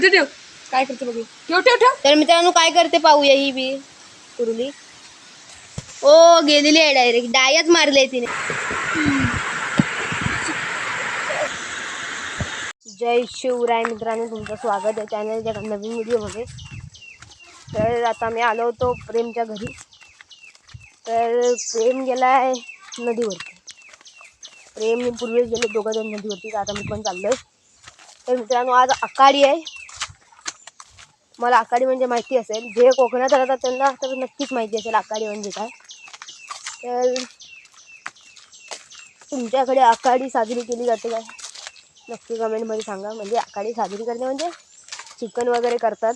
ठेव काय करते बघू. ठेव ठेव ठेव. तर मित्रांनो काय करते पाहूया ही बी कुरुली. ओ गेलेली आहे डायरेक्ट, डायच मारले तिने. जय शिवराय मित्रांनो, तुमचं स्वागत आहे चॅनलच्या नवीन व्हिडिओमध्ये. तर आता मी आलो होतो प्रेमच्या घरी. तर प्रेम गेला आहे नदीवरती. प्रेमने पूर्वीच गेले दोघं जण नदीवरती. तर आता मी पण चाललो आहे. तर मित्रांनो आज आखाडी आहे. मला आखाडी म्हणजे माहिती असेल, जे कोकणात राहतात त्यांना तर नक्कीच माहिती असेल आखाडी म्हणजे काय. तर तुमच्याकडे आखाडी साजरी केली जाते काय नक्की कमेंटमध्ये सांगा. म्हणजे आखाडी साजरी करणे म्हणजे चिकन वगैरे करतात.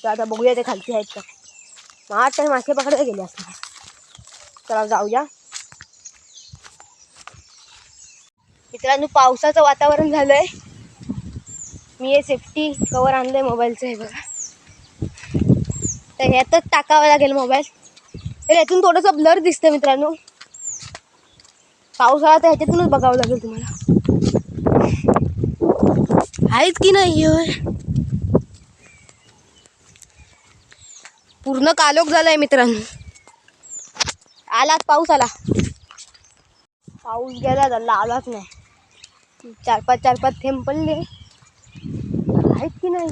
तर आता बघूया ते खालती आहेत का. माठ मासे पकडायला गेले असतात. चला जाऊया मित्रांनो. पावसाचं वातावरण झालंय. मी हे सेफ्टी कवर आणलंय मोबाईलचं, हे बघा. तर ह्यातच टाकावं लागेल मोबाईल. तर यातून थोडंसं ब्लर दिसतं मित्रांनो. पावसाळा तर ह्याच्यातूनच बघावं लागेल तुम्हाला. आहेत की नाही होय. पूर्ण कालोख झालाय मित्रांनो. आलाच पाऊस आला. पाऊस गेला झाला, आलाच नाही. चार पाच थेंब पडले. आहेत की नाही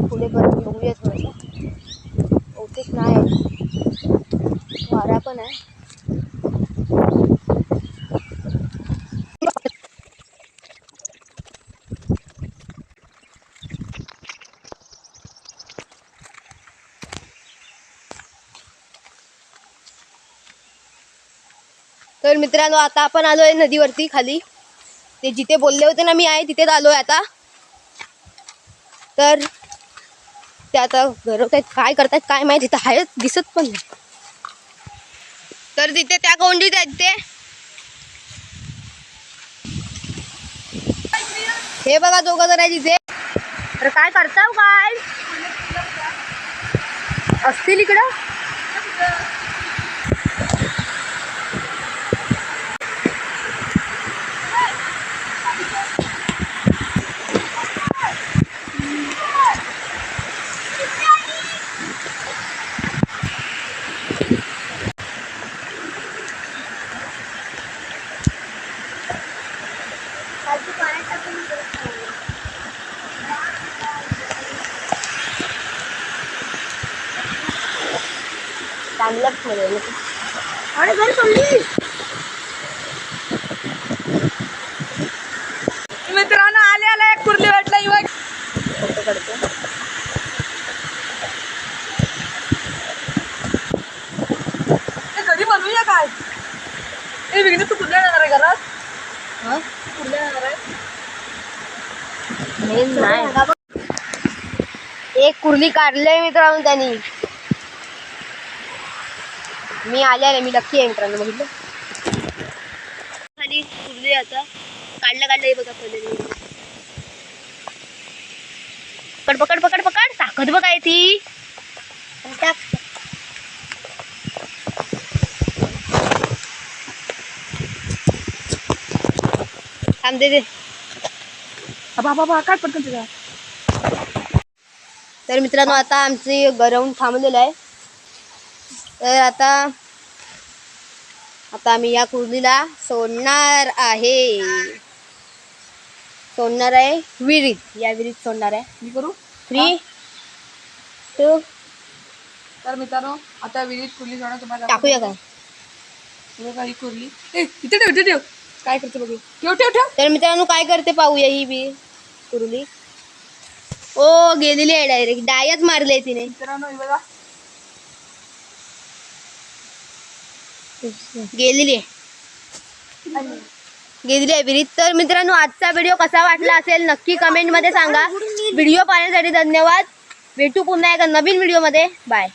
पुढे परत बघूया थोडंसं. बहुतेक नाही, वारा पण आहे. तर मित्रांनो आता आपण आलोय नदीवरती खाली. ते जिथे बोलले होते ना मी आहे तिथेच आलोय आता. तर ते आता गरवतायत, काय करतायत काय माहिती. तिथं आहे दिसत पण नाही. तर तिथे त्या कोंडीत आहेत ते. हे बघा दोघं जण आहे तिथे. तर काय करताव काय असतील इकडं. चांगलंच मध्ये अरे घरी पडली. मित्रांनो आले आला एक कुर्ली वाटला. युवक फोटो काढतो. घरी बनवूया काय. हे विघ्न तू कुठल्या येणार आहे घरात. हा कुठल्या येणार आहे. नाही एक कुर्ली काढलंय मित्रांनो त्यांनी. मी आले मी लक्की आहे मित्रांनो. बघितलं खाली कुर्ली आता काढलं हे बघा. पकड पकड पकड पकड. ताकद बघ आहे ती. थांब दे बाबा काय पटकन तुझ्या. तर मित्रांनो आता आमची गरवून थांबलेलं आहे. तर आता आम्ही या कुर्लीला सोडणार आहे. विहिरीत. या विहिरीत सोडणार आहे. मी करू 3, 2. तर मित्रांनो आता विहिरीत कुर्ली सोडा तुम्हाला टाकूया काय. बघा ही कुर्ली. इथे ठेव इथे ठेव काय करते बघू. ठेव ठेव ठेव. तर मित्रांनो काय करते पाहूया ही बी कुर्ली. ओ गेलेली आहे डायरेक्ट, डायच मारले तिने. मित्रांनो हे बघा गेलेली आहे विहिरीत. तर मित्रांनो आजचा व्हिडिओ कसा वाटला असेल नक्की कमेंटमध्ये सांगा. व्हिडिओ पाहण्यासाठी धन्यवाद. भेटू पुन्हा एका नवीन व्हिडिओमध्ये. बाय.